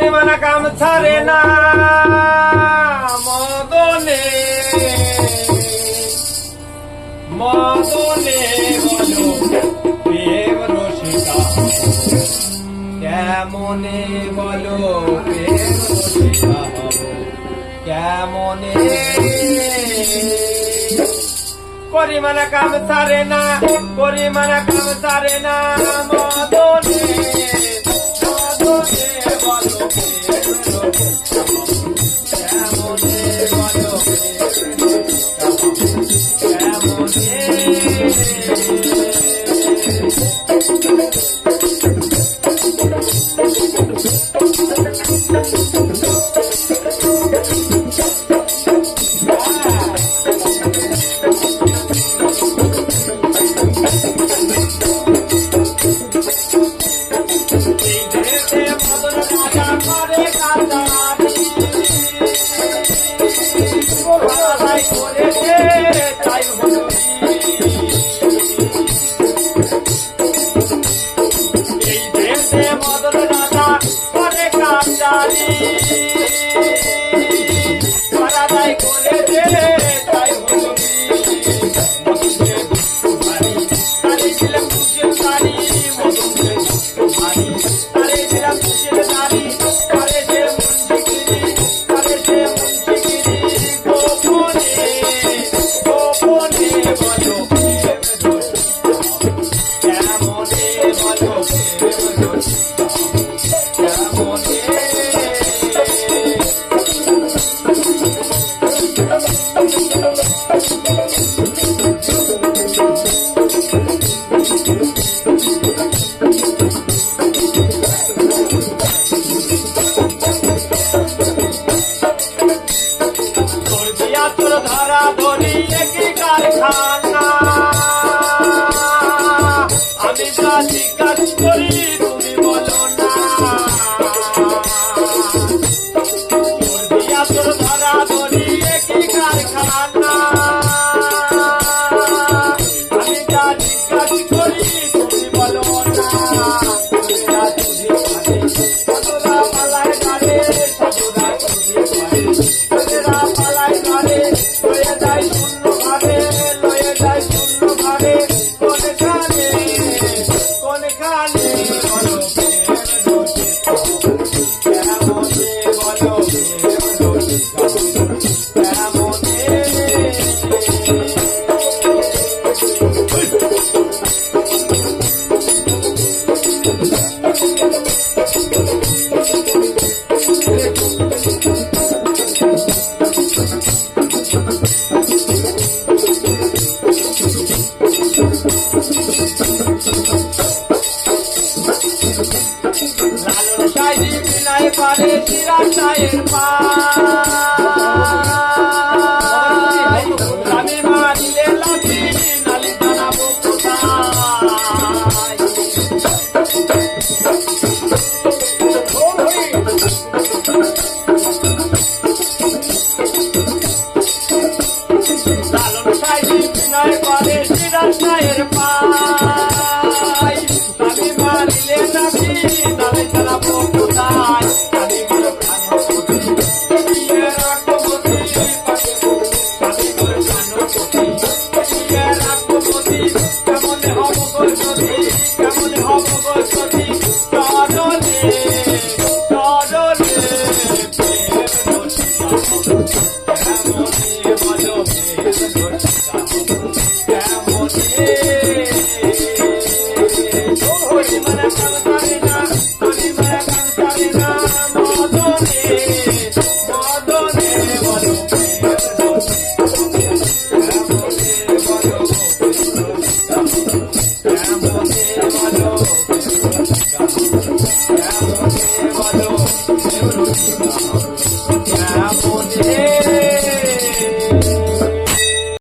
পরিমাণা কাম ছাড়ে না মদনে মদনে বলো প্রেম রসিকা কেমনে বলো প্রেম রসিকা কেমনে পরিমাণা কাম ছাড়ে না পরিমাণা কাম ছাড়ে না মদনে মদনে বলো প্রেম রসিকা কেমনে বলো ধরা ধরি একই কারখানা আমি যা জিজ্ঞাসা করি তুমি বলো না তোর ধরা ধরি একই কারখানা আমি যা জিজ্ঞাসা করি তুমি বলো না পালায় গাড়ে পালায় গাড়ে লয়ে যায় শূন্য ঘরে কোনখানে বলো পারে চিরাচায়ের আমি মারিলে লাঠি নালি জানাবো কোথায় লালন সাইজি বিনয় পারে চিরাচায়ের আমি মারিলে লাঠি নালি জানাবো কোথায় Come on.